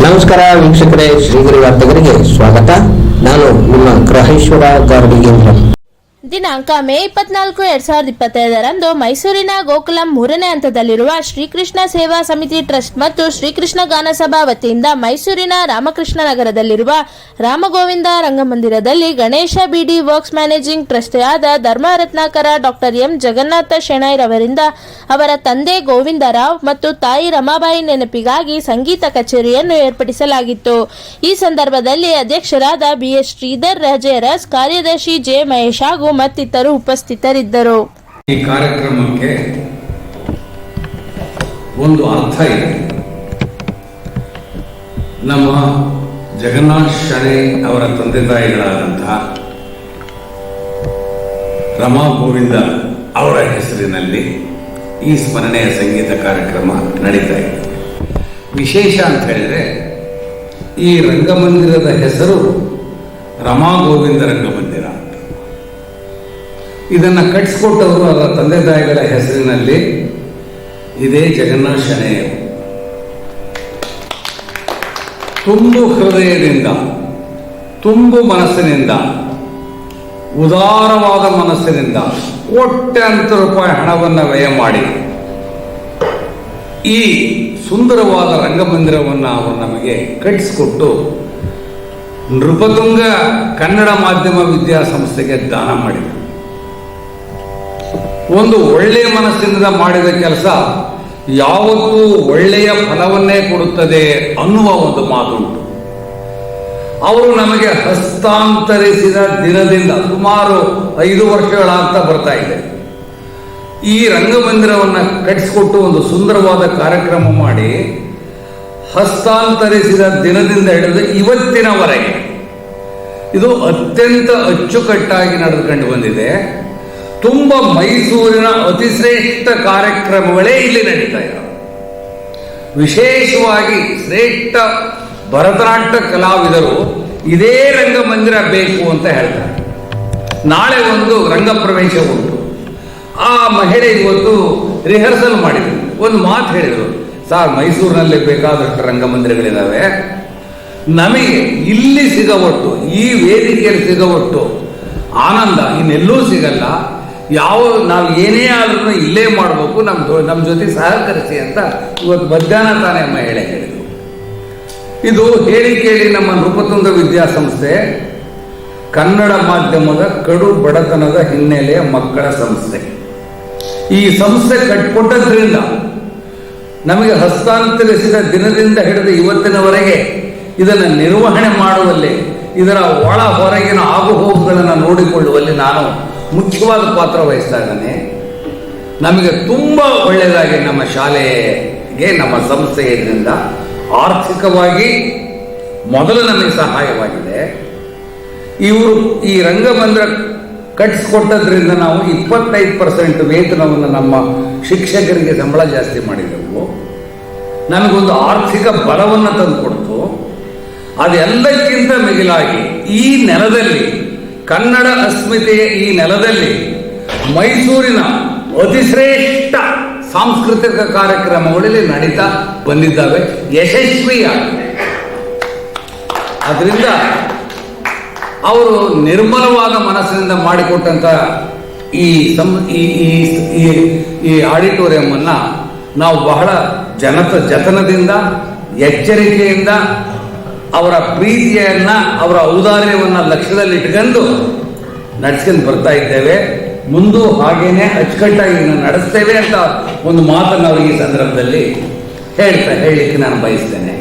ನಮಸ್ಕಾರ ವೀಕ್ಷಕರೇ, ಶ್ರೀಗಿರಿ ವಾರ್ತೆಗರಿಗೆ ಸ್ವಾಗತ. ನಾನು ನಿಮ್ಮ ಗ್ರಹೇಶ್ವರ ಗಾರ್ಡಿಗೇಂದ್ರ. ದಿನಾಂಕ ಮೇ 24, 2025ರಂದು ಮೈಸೂರಿನ ಗೋಕುಲಂ 3ನೇ ಹಂತದಲ್ಲಿರುವ ಶ್ರೀಕೃಷ್ಣ ಸೇವಾ ಸಮಿತಿ ಟ್ರಸ್ಟ್ ಮತ್ತು ಶ್ರೀಕೃಷ್ಣ ಗಾನ ಸಭಾ ವತಿಯಿಂದ ಮೈಸೂರಿನ ರಾಮಕೃಷ್ಣ ನಗರದಲ್ಲಿರುವ ರಾಮಗೋವಿಂದ ರಂಗಮಂದಿರದಲ್ಲಿ ಗಣೇಶ ಬಿಡಿ ವರ್ಕ್ಸ್ ಮ್ಯಾನೇಜಿಂಗ್ ಟ್ರಸ್ಟ್ ಆದ ಧರ್ಮರತ್ನಾಕರ ಡಾಕ್ಟರ್ ಎಂ ಜಗನ್ನಾಥ ಶೆಣೈರವರಿಂದ ಅವರ ತಂದೆ ಗೋವಿಂದರಾವ್ ಮತ್ತು ತಾಯಿ ರಮಾಬಾಯಿ ನೆನಪಿಗಾಗಿ ಸಂಗೀತ ಕಚೇರಿಯನ್ನು ಏರ್ಪಡಿಸಲಾಗಿತ್ತು. ಈ ಸಂದರ್ಭದಲ್ಲಿ ಅಧ್ಯಕ್ಷರಾದ BS ಶ್ರೀಧರ್ ರಾಜೇರಸ್, ಕಾರ್ಯದರ್ಶಿ ಜೆ ಮಹೇಶ್ ಹಾಗೂ ಮತ್ತಿತರರು ಉಪಸ್ಥಿತರಿದ್ದರು. ಈ ಕಾರ್ಯಕ್ರಮಕ್ಕೆ ಒಂದು ಅರ್ಥ ಇದೆ. ನಮ್ಮ ಜಗನ್ನಾಥ ಶೆಣೈ ಅವರ ತಂದೆ ತಾಯಿಗಳಾದಂತಹ ರಮಾ ಗೋವಿಂದ ಅವರ ಹೆಸರಿನಲ್ಲಿ ಈ ಸ್ಮರಣೆಯ ಸಂಗೀತ ಕಾರ್ಯಕ್ರಮ ನಡೀತಾ ಇದೆ. ವಿಶೇಷ ಅಂತ ಹೇಳಿದ್ರೆ ಈ ರಂಗಮಂದಿರದ ಹೆಸರು ರಮಾ ಗೋವಿಂದ ರಂಗಮಂದಿರ. ಇದನ್ನು ಕಟ್ಟಿಸ್ಕೊಟ್ಟವರು ಅವರ ತಂದೆ ತಾಯಿಗಳ ಹೆಸರಿನಲ್ಲಿ ಇದೇ ಜಗನ್ನಾಥ ಶೆಣೈ. ತುಂಬು ಹೃದಯದಿಂದ, ತುಂಬು ಮನಸ್ಸಿನಿಂದ, ಉದಾರವಾದ ಮನಸ್ಸಿನಿಂದ ಕೋಟ್ಯಾಂತರ ರೂಪಾಯಿ ಹಣವನ್ನು ವ್ಯಯ ಮಾಡಿ ಈ ಸುಂದರವಾದ ರಂಗಮಂದಿರವನ್ನು ಅವರು ನಮಗೆ ಕಟ್ಟಿಸಿಕೊಟ್ಟು ನೃಪತುಂಗ ಕನ್ನಡ ಮಾಧ್ಯಮ ವಿದ್ಯಾಸಂಸ್ಥೆಗೆ ದಾನ ಮಾಡಿದರು. ಒಂದು ಒಳ್ಳೆಯ ಮನಸ್ಸಿನಿಂದ ಮಾಡಿದ ಕೆಲಸ ಯಾವತ್ತೂ ಒಳ್ಳೆಯ ಫಲವನ್ನೇ ಕೊಡುತ್ತದೆ ಅನ್ನುವ ಒಂದು ಮಾತುಂಟು. ಅವರು ನಮಗೆ ಹಸ್ತಾಂತರಿಸಿದ ದಿನದಿಂದ ಸುಮಾರು 5 ವರ್ಷಗಳಾಗ್ತಾ ಬರ್ತಾ ಇದೆ. ಈ ರಂಗಮಂದಿರವನ್ನು ಕಟ್ಟಿಸಿಕೊಟ್ಟು ಒಂದು ಸುಂದರವಾದ ಕಾರ್ಯಕ್ರಮ ಮಾಡಿ ಹಸ್ತಾಂತರಿಸಿದ ದಿನದಿಂದ ಹಿಡಿದು ಇವತ್ತಿನವರೆಗೆ ಇದು ಅತ್ಯಂತ ಅಚ್ಚುಕಟ್ಟಾಗಿ ನಡೆದುಕೊಂಡು ಬಂದಿದೆ. ತುಂಬ ಮೈಸೂರಿನ ಅತಿಶ್ರೇಷ್ಠ ಕಾರ್ಯಕ್ರಮಗಳೇ ಇಲ್ಲಿ ನಡೀತಾ ಇದ್ದಾವೆ. ವಿಶೇಷವಾಗಿ ಶ್ರೇಷ್ಠ ಭರತನಾಟ್ಯ ಕಲಾವಿದರು ಇದೇ ರಂಗಮಂದಿರ ಬೇಕು ಅಂತ ಹೇಳ್ತಾರೆ. ನಾಳೆ ಒಂದು ರಂಗಪ್ರವೇಶ ಉಂಟು. ಆ ಮಹಿಳೆ ಇವತ್ತು ರಿಹರ್ಸಲ್ ಮಾಡಿದ್ರು. ಒಂದು ಮಾತು ಹೇಳಿದರು, ಸರ್ ಮೈಸೂರಿನಲ್ಲಿ ಬೇಕಾದಷ್ಟು ರಂಗಮಂದಿರಗಳಿದ್ದಾವೆ, ನಮಗೆ ಇಲ್ಲಿ ಸಿಗವಟ್ಟು, ಈ ವೇದಿಕೆಯಲ್ಲಿ ಸಿಗವಟ್ಟು ಆನಂದ ಇನ್ನೆಲ್ಲೂ ಸಿಗಲ್ಲ, ನಾವು ಏನೇ ಆದ್ರೂ ಇಲ್ಲೇ ಮಾಡಬೇಕು, ನಮ್ಮ ಜೊತೆ ಸಹಕರಿಸಿ ಅಂತ ಇವತ್ತು ಮಧ್ಯಾಹ್ನ ತಾನೇ ಮಹಿಳೆ ಹೇಳಿದರು. ಇದು ಹೇಳಿ ಕೇಳಿ ನಮ್ಮ ನೃಪತುಂಗ ವಿದ್ಯಾಸಂಸ್ಥೆ ಕನ್ನಡ ಮಾಧ್ಯಮದ ಕಡು ಬಡತನದ ಹಿನ್ನೆಲೆಯ ಮಕ್ಕಳ ಸಂಸ್ಥೆ. ಈ ಸಂಸ್ಥೆ ಕಟ್ಟಿಕೊಟ್ಟದ್ರಿಂದ ನಮಗೆ ಹಸ್ತಾಂತರಿಸಿದ ದಿನದಿಂದ ಹಿಡಿದು ಇವತ್ತಿನವರೆಗೆ ಇದನ್ನು ನಿರ್ವಹಣೆ ಮಾಡುವಲ್ಲಿ, ಇದರ ಒಳ ಹೊರಗಿನ ಆಗುಹೋಗುಗಳನ್ನು ನೋಡಿಕೊಳ್ಳುವಲ್ಲಿ ನಾನು ಮುಖ್ಯವಾದ ಪಾತ್ರ ವಹಿಸ್ತಾ ಇದ್ದೇನೆ. ನಮಗೆ ತುಂಬ ಒಳ್ಳೆಯದಾಗಿ ನಮ್ಮ ಶಾಲೆಗೆ, ನಮ್ಮ ಸಂಸ್ಥೆಯಿಂದ ಆರ್ಥಿಕವಾಗಿ ಮೊದಲು ನಮಗೆ ಸಹಾಯವಾಗಿದೆ. ಇವರು ಈ ರಂಗಮಂದಿರ ಕಟ್ಟಿಸ್ಕೊಟ್ಟದ್ರಿಂದ ನಾವು 25% ವೇತನವನ್ನು ನಮ್ಮ ಶಿಕ್ಷಕರಿಗೆ ಸಂಬಳ ಜಾಸ್ತಿ ಮಾಡಿದೆವು. ನಮಗೊಂದು ಆರ್ಥಿಕ ಬಲವನ್ನು ತಂದುಕೊಡ್ತು. ಅದೆಲ್ಲಕ್ಕಿಂತ ಮಿಗಿಲಾಗಿ ಈ ನೆಲದಲ್ಲಿ, ಕನ್ನಡ ಅಸ್ಮಿತೆಯ ಈ ನೆಲದಲ್ಲಿ ಮೈಸೂರಿನ ಅತಿಶ್ರೇಷ್ಠ ಸಾಂಸ್ಕೃತಿಕ ಕಾರ್ಯಕ್ರಮಗಳಲ್ಲಿ ನಡೀತಾ ಬಂದಿದ್ದಾವೆ, ಯಶಸ್ವಿಯಾಗಿದೆ. ಅದರಿಂದ ಅವರು ನಿರ್ಮಲವಾದ ಮನಸ್ಸಿನಿಂದ ಮಾಡಿಕೊಟ್ಟಂಥ ಈ ಆಡಿಟೋರಿಯಮನ್ನು ನಾವು ಬಹಳ ಜತನದಿಂದ, ಎಚ್ಚರಿಕೆಯಿಂದ, ಅವರ ಪ್ರೀತಿಯನ್ನ, ಅವರ ಔದಾರ್ಯವನ್ನು ಲಕ್ಷ್ಯದಲ್ಲಿ ಇಟ್ಕೊಂಡು ನಡೆಸ್ಕೊಂಡು ಬರ್ತಾ ಇದ್ದೇವೆ. ಮುಂದೂ ಹಾಗೇನೆ ಅಚ್ಚುಕಟ್ಟಾಗಿ ನಡೆಸ್ತೇವೆ ಅಂತ ಒಂದು ಮಾತನ್ನು ಅವರು ಈ ಸಂದರ್ಭದಲ್ಲಿ ಹೇಳಲಿಕ್ಕೆ ನಾನು ಬಯಸ್ತೇನೆ.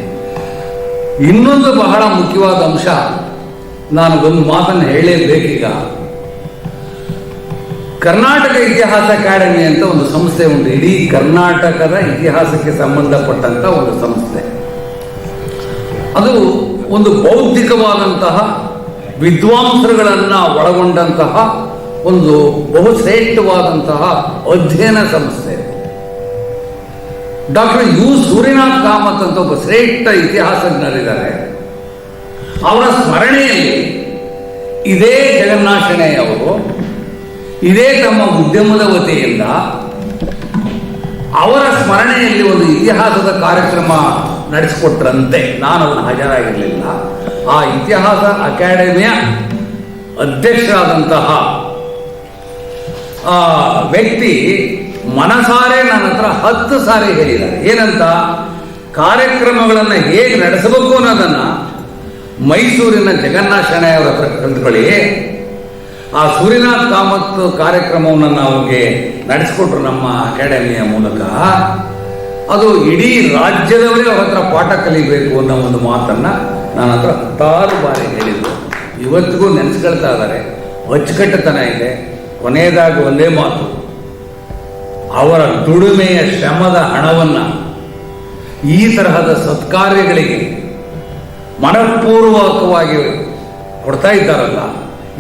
ಇನ್ನೊಂದು ಬಹಳ ಮುಖ್ಯವಾದ ಅಂಶ, ನಾನು ಒಂದು ಮಾತನ್ನು ಹೇಳಲೇಬೇಕೀಗ. ಕರ್ನಾಟಕ ಇತಿಹಾಸ ಅಕಾಡೆಮಿ ಅಂತ ಒಂದು ಸಂಸ್ಥೆ ಉಂಟು. ಇಡೀ ಕರ್ನಾಟಕದ ಇತಿಹಾಸಕ್ಕೆ ಸಂಬಂಧಪಟ್ಟಂತ ಒಂದು ಸಂಸ್ಥೆ. ಅದು ಒಂದು ಬೌದ್ಧಿಕವಾದಂತಹ ವಿದ್ವಾಂಸರುಗಳನ್ನು ಒಳಗೊಂಡಂತಹ ಒಂದು ಬಹುಶ್ರೇಷ್ಠವಾದಂತಹ ಅಧ್ಯಯನ ಸಂಸ್ಥೆ. ಡಾಕ್ಟರ್ ಯು ಸೂರ್ಯನಾಥ್ ಕಾಮತ್ ಅಂತ ಒಬ್ಬ ಶ್ರೇಷ್ಠ ಇತಿಹಾಸಜ್ಞರಿದ್ದಾರೆ. ಅವರ ಸ್ಮರಣೆಯಲ್ಲಿ ಇದೇ ಜಗನ್ನಾಥ ಶೆಣೈ ಅವರು ಇದೇ ತಮ್ಮ ಉದ್ಯಮದ ವತಿಯಿಂದ ಅವರ ಸ್ಮರಣೆಯಲ್ಲಿ ಒಂದು ಇತಿಹಾಸದ ಕಾರ್ಯಕ್ರಮ ನಡೆಸಿಕೊಟ್ರಂತೆ. ನಾನು ಅವನು ಹಾಜರಾಗಿರಲಿಲ್ಲ. ಆ ಇತಿಹಾಸ ಅಕಾಡೆಮಿಯ ಅಧ್ಯಕ್ಷರಾದಂತಹ ಆ ವ್ಯಕ್ತಿ ಮನಸಾರೆ ನನ್ನ ಹತ್ರ 10 ಸಾರಿ ಹೇಳಿದ್ದಾರೆ. ಏನಂತ? ಕಾರ್ಯಕ್ರಮಗಳನ್ನು ಹೇಗೆ ನಡೆಸಬೇಕು ಅನ್ನೋದನ್ನ ಮೈಸೂರಿನ ಜಗನ್ನಾಥ ಶೆಣೈಯವರ ಹತ್ರ ಕಲ್ತ್ಕೊಳ್ಳಿ. ಆ ಸೂರ್ಯನಾಥ್ ಕಾಮತ್ ಕಾರ್ಯಕ್ರಮವನ್ನು ನಮಗೆ ನಡೆಸಿಕೊಟ್ರು ನಮ್ಮ ಅಕಾಡೆಮಿಯ ಮೂಲಕ. ಅದು ಇಡೀ ರಾಜ್ಯದವರೇ ಅವ್ರ ಹತ್ರ ಪಾಠ ಕಲಿಬೇಕು ಅನ್ನೋ ಒಂದು ಮಾತನ್ನ ನನ್ನ ಹತ್ರ 10 ಬಾರಿ ಹೇಳಿದ್ರು. ಇವತ್ತಿಗೂ ನೆನೆಸ್ಕೊಳ್ತಾ ಇದ್ದಾರೆ. ಅಚ್ಚುಕಟ್ಟುತನ ಇದೆ. ಕೊನೆಯದಾಗಿ ಒಂದೇ ಮಾತು, ಅವರ ದುಡಿಮೆಯ ಶ್ರಮದ ಹಣವನ್ನ ಈ ತರಹದ ಸತ್ಕಾರ್ಯಗಳಿಗೆ ಮನಪೂರ್ವಕವಾಗಿ ಕೊಡ್ತಾ ಇದ್ದಾರಲ್ಲ,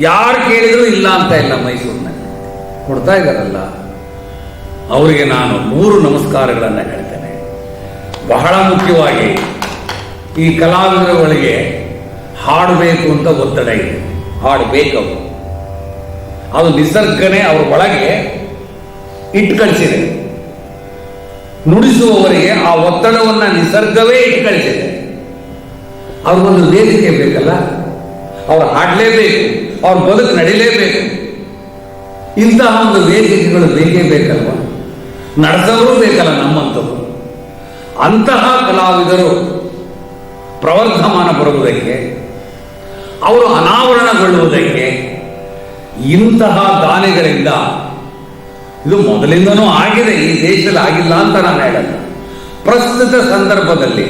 ಯಾರು ಕೇಳಿದ್ರು ಇಲ್ಲ ಅಂತ ಇಲ್ಲ, ಮೈಸೂರಿನಲ್ಲಿ ಕೊಡ್ತಾ ಇದ್ದಾರಲ್ಲ, ಅವರಿಗೆ ನಾನು 3 ನಮಸ್ಕಾರಗಳನ್ನು ಹೇಳ್ತೇನೆ. ಬಹಳ ಮುಖ್ಯವಾಗಿ ಈ ಕಲಾವಿದರುಗಳಿಗೆ ಹಾಡಬೇಕು ಅಂತ ಒತ್ತಡ ಇದೆ. ಹಾಡಬೇಕವರು, ಅದು ನಿಸರ್ಗನೇ ಅವ್ರ ಒಳಗೆ ಇಟ್ಟು ಕಳಿಸಿದೆ. ನುಡಿಸುವವರಿಗೆ ಆ ಒತ್ತಡವನ್ನು ನಿಸರ್ಗವೇ ಇಟ್ಟು ಕಳಿಸಿದೆ. ಅವ್ರಿಗೊಂದು ವೇದಿಕೆ ಬೇಕಲ್ಲ, ಅವ್ರು ಹಾಡಲೇಬೇಕು, ಅವ್ರ ಬದುಕು ನಡಿಲೇಬೇಕು. ಇಂತಹ ಒಂದು ವೇದಿಕೆಗಳು ಬೇಕೇ ಬೇಕಲ್ವ, ನಡೆಸೋರು ಬೇಕಲ್ಲ ನಮ್ಮಂಥವ್ರು. ಅಂತಹ ಕಲಾವಿದರು ಪ್ರವರ್ಧಮಾನ ಬರುವುದಕ್ಕೆ, ಅವರು ಅನಾವರಣಗೊಳ್ಳುವುದಕ್ಕೆ ಇಂತಹ ದಾನಿಗಳಿಂದ, ಇದು ಮೊದಲಿಂದನೂ ಆಗಿದೆ, ಈ ದೇಶದಲ್ಲಿ ಆಗಿಲ್ಲ ಅಂತ ನಾನು ಹೇಳಲ್ಲ. ಪ್ರಸ್ತುತ ಸಂದರ್ಭದಲ್ಲಿ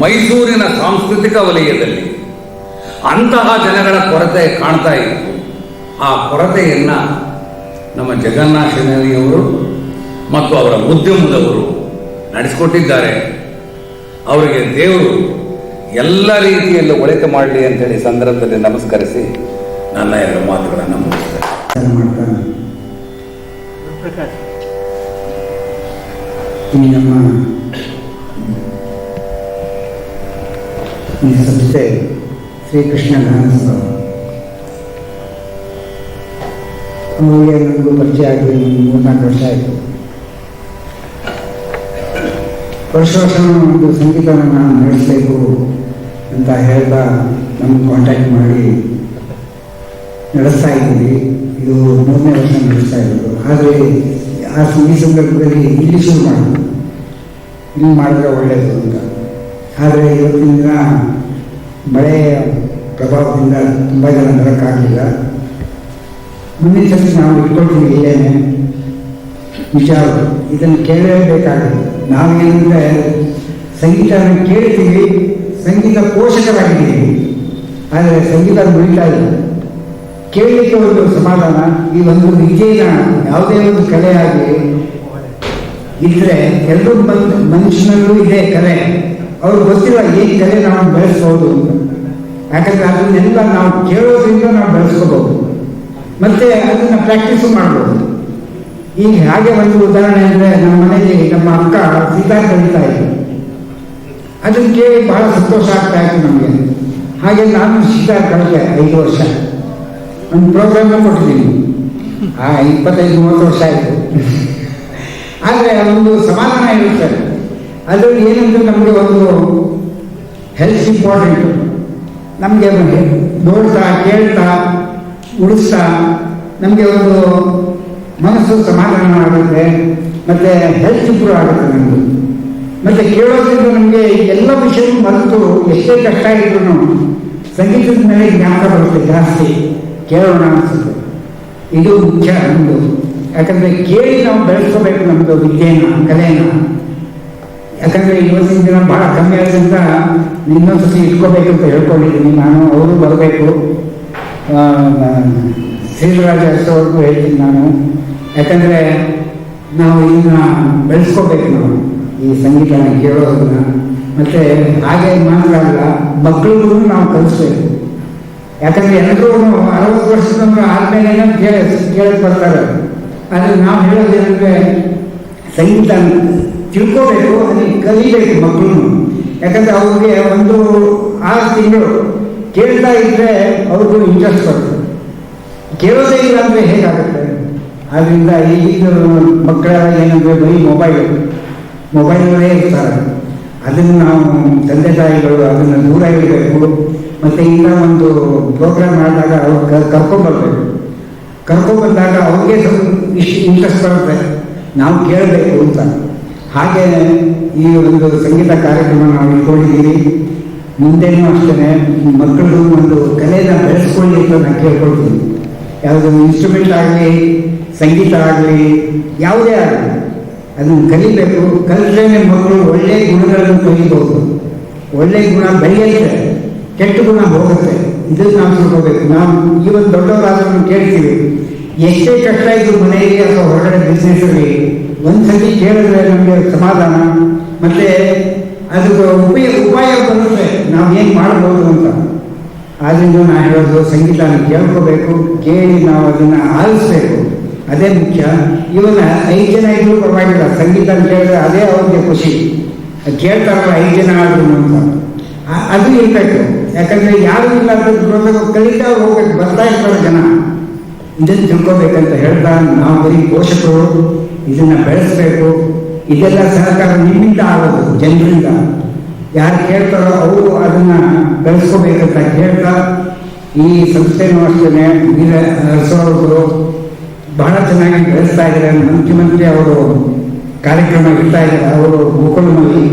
ಮೈಸೂರಿನ ಸಾಂಸ್ಕೃತಿಕ ವಲಯದಲ್ಲಿ ಅಂತಹ ಜನಗಳ ಕೊರತೆ ಕಾಣ್ತಾ ಇತ್ತು. ಆ ಕೊರತೆಯನ್ನ ನಮ್ಮ ಜಗನ್ನಾಥ ಶೆಣೈಯವರು ಮತ್ತು ಅವರ ಉದ್ಯಮದವರು ನಡೆಸಿಕೊಟ್ಟಿದ್ದಾರೆ. ಅವರಿಗೆ ದೇವರು ಎಲ್ಲ ರೀತಿಯಲ್ಲೂ ಒಳಿತು ಮಾಡಲಿ ಅಂತೇಳಿ ಸಂದರ್ಭದಲ್ಲಿ ನಮಸ್ಕರಿಸಿ ನನ್ನ 2 ಮಾತುಗಳನ್ನು ಮುಗಿಸ್ತೇನೆ. ಈ ನಮ್ಮ ಈ ಸಂಸ್ಥೆ ಶ್ರೀಕೃಷ್ಣ ಗಾನಸಭಾ, ಅವರಿಗೆ ನನಗೂ ಪರಿಚಯ ಆಗಿ 3-4 ವರ್ಷ ಆಯಿತು. ವರ್ಷ ಒಂದು ಸಂಗೀತವನ್ನು ನಡೆಸಬೇಕು ಅಂತ ಹೇಳ್ತಾ ನಮ್ಗೆ ಕಾಂಟ್ಯಾಕ್ಟ್ ಮಾಡಿ ನಡೆಸ್ತಾ ಇದ್ದೀವಿ. ಇದು 3ನೇ ವರ್ಷ ನಡೆಸ್ತಾ ಇರೋದು. ಆದರೆ ಈ ಸಂದರ್ಭದಲ್ಲಿ ಇಲ್ಲಿ ಶುರು ಮಾಡೋದು, ಇಲ್ಲಿ ಮಾಡಿದ್ರೆ ಒಳ್ಳೆಯದು ಅಂತ. ಆದರೆ ಇವತ್ತಿನ ದಿನ ಮಳೆಯ ಪ್ರಭಾವದಿಂದ ತುಂಬ ಜನ ಬರೋಕ್ಕಾಗಲಿಲ್ಲ. ಮುಂದಿನ ಸರ್ತಿ ನಾವು ಇಟ್ಕೊಳ್ತೀವಿ ಇಲ್ಲೇನೆ. ವಿಚಾರ ಇದನ್ನು ಕೇಳಲೇಬೇಕಾಗಿದೆ. ನಾವೇನಂದರೆ ಸಂಗೀತನ ಕೇಳ್ತೀವಿ, ಸಂಗೀತ ಪೋಷಕರಾಗಿದ್ದೀವಿ, ಆದರೆ ಸಂಗೀತ ನುಡಿತಾ ಇಲ್ಲ. ಕೇಳಲಿಕ್ಕೆ ಒಂದು ಸಮಾಧಾನ. ಈ ಒಂದು ವಿದ್ಯೆನ ಯಾವುದೇ ಒಂದು ಕಲೆಯಾಗಿ ಇದ್ರೆ ಎಲ್ಲರೂ ಮನುಷ್ಯನಲ್ಲೂ ಇದೆ ಕಲೆ. ಅವ್ರು ಗೊತ್ತಿಲ್ಲ ಈ ಕಲೆ ನಾವು ಬೆಳೆಸ್ಬೋದು ಅಂತ. ಯಾಕಂದ್ರೆ ಅದನ್ನೆಲ್ಲ ನಾವು ಕೇಳೋದ್ರಿಂದ ನಾವು ಬೆಳೆಸ್ಕೋಬಹುದು, ಮತ್ತೆ ಅದನ್ನ ಪ್ರಾಕ್ಟೀಸು ಮಾಡ್ಬೋದು. ಈಗ ಹಾಗೆ ಒಂದು ಉದಾಹರಣೆ ಅಂದರೆ, ನಮ್ಮ ಮನೆಯಲ್ಲಿ ನಮ್ಮ ಅಕ್ಕ ಸಿತಾರ್ ಕಲಿತಾ ಇದ್ರು. ಅದನ್ನು ಕೇಳಿ ಬಹಳ ಸಂತೋಷ ಆಗ್ತಾ ಇತ್ತು ನಮಗೆ. ಹಾಗೆ ನಾನು ಸಿತಾರ್ ಕಲಿತೆ 5 ವರ್ಷ. ಒಂದು ಪ್ರೋಗ್ರಾಮ್ನ ಕೊಟ್ಟಿದ್ದೀನಿ. 25-30 ವರ್ಷ ಆಯಿತು. ಆದರೆ ಒಂದು ಸಮಾಧಾನ ಇರುತ್ತೆ ಅದರಲ್ಲಿ. ಏನಂದ್ರೆ ನಮಗೆ ಒಂದು ಹೆಲ್ತ್ ಇಂಪಾರ್ಟೆಂಟು. ನಮಗೆ ನೋಡ್ತಾ ಕೇಳ್ತಾ ಉಳಿಸ್ತಾ ನಮಗೆ ಒಂದು ಮನಸ್ಸು ಸಮಾಧಾನ ಆಗುತ್ತೆ, ಮತ್ತು ಹೆಲ್ತ್ ಇಂಪ್ರೂವ್ ಆಗುತ್ತೆ ನಮ್ಮದು. ಮತ್ತು ಕೇಳೋದ್ರಿಂದ ನಮಗೆ ಎಲ್ಲ ವಿಷಯ ಮರೆತು ಎಷ್ಟೇ ಕಷ್ಟ ಇದ್ರೂ ಸಂಗೀತದ ಮೇಲೆ ಜ್ಞಾಪಕ ಬರುತ್ತೆ ಜಾಸ್ತಿ. ಕೇಳೋಣ ಅನಿಸುತ್ತೆ. ಇದು ಮುಖ್ಯ ನಮ್ಮದು. ಯಾಕಂದರೆ ಕೇಳಿ ನಾವು ಬೆಳೆಸ್ಕೋಬೇಕು ನಮ್ಮದು ವಿದ್ಯೆನ, ಕಲೆನ. ಯಾಕಂದರೆ ಇವತ್ತಿನ ದಿನ ಭಾಳ ಕಮ್ಮಿ ಆಗೋದ್ರಿಂದ ಇನ್ನೊಂದ್ಸತಿ ಇಟ್ಕೋಬೇಕಂತ ಹೇಳ್ಕೊಂಡಿದ್ದೀನಿ ನಾನು. ಅವರು ಬರಬೇಕು. ಶ್ರೀರಾಜ ಅಷ್ಟವರೆಗೂ ಹೇಳ್ತೀನಿ ನಾನು. ಯಾಕಂದರೆ ನಾವು ಇದನ್ನ ಬೆಳೆಸ್ಕೋಬೇಕು, ನಾವು ಈ ಸಂಗೀತನ ಕೇಳೋದನ್ನ. ಮತ್ತು ಹಾಗೆ ಮಾತ್ರ ಅಲ್ಲ, ಮಕ್ಕಳಿಗೂ ನಾವು ಕಲಿಸ್ಬೇಕು. ಯಾಕಂದರೆ ಎಲ್ಲರೂ 60 ವರ್ಷದ ಆದ್ಮೇಲೆ ಕೇಳಕ್ಕೆ ಬರ್ತಾರೆ. ಆದರೆ ನಾವು ಹೇಳೋದೇನೆಂದರೆ ಸಂಗೀತ ತಿಳ್ಕೋಬೇಕು, ಅದನ್ನು ಕಲಿಬೇಕು ಮಕ್ಕಳು. ಯಾಕಂದರೆ ಅವ್ರಿಗೆ ಒಂದು 6 ತಿಂಗಳು ಕೇಳ್ತಾ ಇದ್ದರೆ ಅವ್ರಿಗೂ ಇಂಟ್ರೆಸ್ಟ್ ಬರ್ತದೆ. ಕೇಳೋದೇ ಇಲ್ಲ ಅಂದರೆ ಹೇಗಾಗುತ್ತೆ? ಆದ್ದರಿಂದ ಈಗಿನ ಮಕ್ಕಳ ಏನಂದರೆ ಬರೀ ಮೊಬೈಲಲ್ಲೇ ಇರ್ತಾರೆ. ಅದನ್ನು ನಾವು ತಂದೆ ತಾಯಿಗಳು ಅದನ್ನು ದೂರ ಇಡಬೇಕು. ಮತ್ತು ಇಲ್ಲ ಒಂದು ಪ್ರೋಗ್ರಾಮ್ ಆದಾಗ ಅವ್ರು ಕರ್ಕೊಂಡ್ಬರ್ಬೇಕು. ಕರ್ಕೊಂಡ್ಬಂದಾಗ ಅವ್ರಿಗೆ ಇಷ್ಟು ಇಂಟ್ರೆಸ್ಟ್ ಬರುತ್ತೆ, ನಾವು ಕೇಳಬೇಕು ಅಂತ. ಹಾಗೆ ಈ ಒಂದು ಸಂಗೀತ ಕಾರ್ಯಕ್ರಮ ನಾವು ಇಟ್ಕೊಂಡಿದ್ದೀವಿ. ಮುಂದೆನೂ ಅಷ್ಟೇ ಮಕ್ಕಳು ಒಂದು ಕಲೆಯನ್ನು ಬೆಳೆಸ್ಕೊಳ್ಳಿ ಅಂತ ನಾನು ಕೇಳ್ಕೊಳ್ತೀನಿ. ಯಾವುದೊಂದು ಇನ್ಸ್ಟ್ರೂಮೆಂಟ್ ಆಗಲಿ, ಸಂಗೀತ ಆಗಲಿ, ಯಾವುದೇ ಆಗಲಿ ಅದನ್ನು ಕಲಿಬೇಕು. ಕಲಿತೇ ಮಕ್ಕಳು ಒಳ್ಳೆಯ ಗುಣಗಳನ್ನು ಕಲಿಬೋದು. ಒಳ್ಳೆಯ ಗುಣ ಬೆಳೆಯುತ್ತೆ, ಕೆಟ್ಟ ಗುಣ ಹೋಗುತ್ತೆ. ಇದನ್ನು ನಾವು ತಿಳ್ಕೋಬೇಕು. ನಾವು ಇವತ್ತು ದೊಡ್ಡವರಾದ್ರೂ ಕೇಳ್ತೀವಿ, ಎಷ್ಟೇ ಕಷ್ಟ ಇದ್ದು ಮನೆಯಲ್ಲಿ ಅಥವಾ ಹೊರಗಡೆ ಬಿಸ್ನೆಸ್ಸಲ್ಲಿ ಒಂದ್ಸತಿ ಕೇಳಿದ್ರೆ ನಮಗೆ ಸಮಾಧಾನ, ಮತ್ತು ಅದಕ್ಕೆ ಉಪಾಯ ಬರುತ್ತೆ ನಾವು ಏನು ಮಾಡ್ಬೋದು ಅಂತ. ಆದ್ದರಿಂದ ನಾನು ಹೇಳೋದು, ಸಂಗೀತನ ಕೇಳ್ಕೋಬೇಕು, ಕೇಳಿ ನಾವು ಅದನ್ನು ಆಲಿಸ್ಬೇಕು, ಅದೇ ಮುಖ್ಯ. ಇವಾಗ 5 ಜನ ಇದ್ರೂ ಪರವಾಗಿಲ್ಲ, ಸಂಗೀತ ಕೇಳಿದ್ರೆ ಅದೇ ಅವ್ರಿಗೆ ಖುಷಿ. ಕೇಳ್ತಾರಲ್ಲ 5 ಜನ ಆದ್ರೂ ಅಂತ, ಅದು ಇರಬೇಕು. ಯಾಕಂದರೆ ಯಾರು ಇಲ್ಲ ಅಂತ ಕಲಿತಾ ಹೋಗ್ಬೇಕು, ಬರ್ತಾ ಇರ್ತಾರೆ ಜನ. ಇದನ್ನು ತಿಳ್ಕೊಬೇಕಂತ ಹೇಳ್ತಾ, ನಾವು ಬರೀ ಪೋಷಕರು ಇದನ್ನು ಬೆಳೆಸಬೇಕು. ಇದೆಲ್ಲ ಸಹಕಾರ ನಿಮ್ಮಿಂದ ಆಗೋದು, ಜನರಿಂದ. ಯಾರು ಕೇಳ್ತಾರೋ ಅವರು ಅದನ್ನು ಬೆಳೆಸ್ಕೋಬೇಕಂತ ಹೇಳ್ತಾ, ಈ ಸಂಸ್ಥೆನೂ ಅಷ್ಟೇ ವೀರ ಅರಸವರು ಬಹಳ ಚೆನ್ನಾಗಿ ಬೆಳೆಸ್ತಾ ಇದ್ದಾರೆ. ಮುಖ್ಯಮಂತ್ರಿ ಅವರು ಕಾರ್ಯಕ್ರಮ ಇಡ್ತಾ ಇದ್ದಾರೆ. ಅವರು ಗೋಕುಲಮಲ್ಲಿ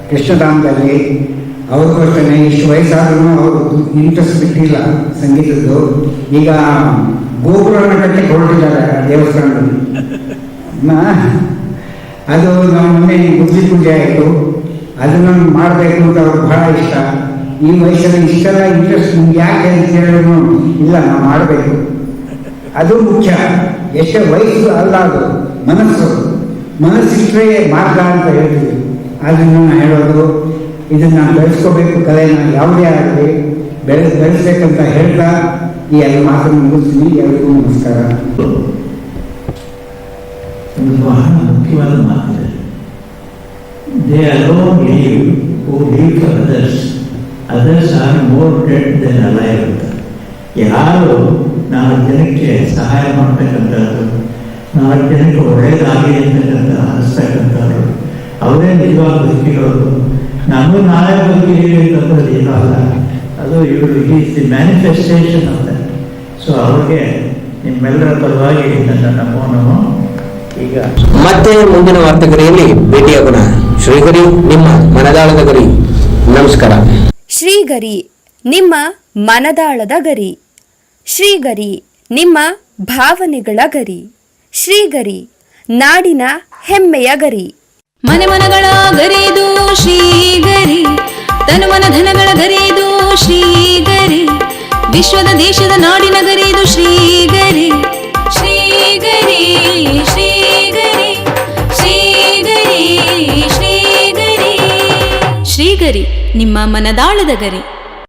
ಕೃಷ್ಣಧಾಮದಲ್ಲಿ ಅವ್ರಿಗೂ ಅಷ್ಟೇ ಇಷ್ಟು ವಯಸ್ಸಾದ್ರೂ ಅವರು ಇಂಟ್ರೆಸ್ಟ್ ಬಿಟ್ಟಿಲ್ಲ ಸಂಗೀತದ್ದು. ಈಗ ಗೋಪುರನ ಕಟ್ಟಕ್ಕೆ ಹೊರಟಿದ್ದಾರೆ ದೇವಸ್ಥಾನದಲ್ಲಿ. ಅದು ನಮ್ಮ ಮೊನ್ನೆ ಗುದ್ಲಿ ಪೂಜೆ ಆಯಿತು, ಅದನ್ನು ಮಾಡಬೇಕು ಅಂತ ಅವ್ರಿಗೆ ಬಹಳ ಇಷ್ಟ. ಈ ವಯಸ್ಸಲ್ಲಿ ಇಷ್ಟೆಲ್ಲ ಇಂಟ್ರೆಸ್ಟ್ ನಿಮ್ಗೆ ಯಾಕೆ ಅಂತ ಹೇಳಿದ್ರು, ಇಲ್ಲ ನಾವು ಮಾಡಬೇಕು, ಅದು ಮುಖ್ಯ. ಎಷ್ಟೇ ವಯಸ್ಸು ಅಲ್ಲ, ಅದು ಮನಸ್ಸಿಟ್ಟರೆ ಮಾರ್ಗ ಅಂತ ಹೇಳ್ತೀವಿ. ಅದನ್ನು ನಾನು ಹೇಳೋದು, ಇದನ್ನು ಬೆಳೆಸ್ಕೋಬೇಕು, ಕಲೆನ ಯಾವುದೇ ಆಗಲಿ ಬೆಳೆಸ್ಬೇಕಂತ ಹೇಳ್ತಾ ಈ ಎಲ್ಲ ಮಾತನ್ನು ಮುಗಿಸ್ತೀನಿ. ಎಲ್ಲರಿಗೂ ನಮಸ್ಕಾರ. ಒಂದು ಬಹಳ ಮುಖ್ಯವಾದ ಮಾತಿದೆ. They alone live who live for others are more dead than alive ಅಂತ. ಯಾರು 4 ಜನಕ್ಕೆ ಸಹಾಯ ಮಾಡ್ತಕ್ಕಂಥದ್ದು, 4 ಜನಕ್ಕೆ ಒಳ್ಳೇದಾಗಲಿ ಅಂತಕ್ಕಂಥ ಅನಿಸ್ತಕ್ಕಂಥವ್ರು, ಅವರೇ ನಿಜವಾಗಿ ಬದುಕಿರೋದು. ನಮಗೂ ನಾಳೆ ಬದುಕಿದ್ದೀವಿ ಅಂತಂದ್ರೆ ಏನೂ ಅಲ್ಲ, ಅದು ಇವರು is the manifestation of that. So ಅವ್ರಿಗೆ ನಿಮ್ಮೆಲ್ಲರ ಪರವಾಗಿ ನನ್ನ ನಮೋನಮೋ. ಈಗ ಮತ್ತೆ ಮುಂದಿನ ವಾರ್ತೆಗರಿಯಲ್ಲಿ ಭೇಟಿಯಾಗೋಣ. ಶ್ರೀಗರಿ, ನಿಮ್ಮ ಮನದಾಳದ ಗರಿ. ನಮಸ್ಕಾರ. ಶ್ರೀಗರಿ, ನಿಮ್ಮ ಮನದಾಳದ ಗರಿ. ಶ್ರೀಗರಿ, ನಿಮ್ಮ ಭಾವನೆಗಳ ಗರಿ. ಶ್ರೀಗರಿ, ನಾಡಿನ ಹೆಮ್ಮೆಯ ಗರಿ. ಮನೆ ಮನಗಳ ಗರಿದು ಶ್ರೀಗರಿ, ತನು ಮನ ಧನಗಳ ಗರಿದು ಶ್ರೀಗರಿ, ವಿಶ್ವದ ದೇಶದ ನಾಡಿನ ಗರಿದು ಶ್ರೀಗರಿ. ಶ್ರೀಗರಿ ಶ್ರೀಗರಿ ಶ್ರೀಗರಿ ಶ್ರೀಗರಿ ಶ್ರೀಗರಿ, ನಿಮ್ಮ ಮನದಾಳದ ಗರಿ.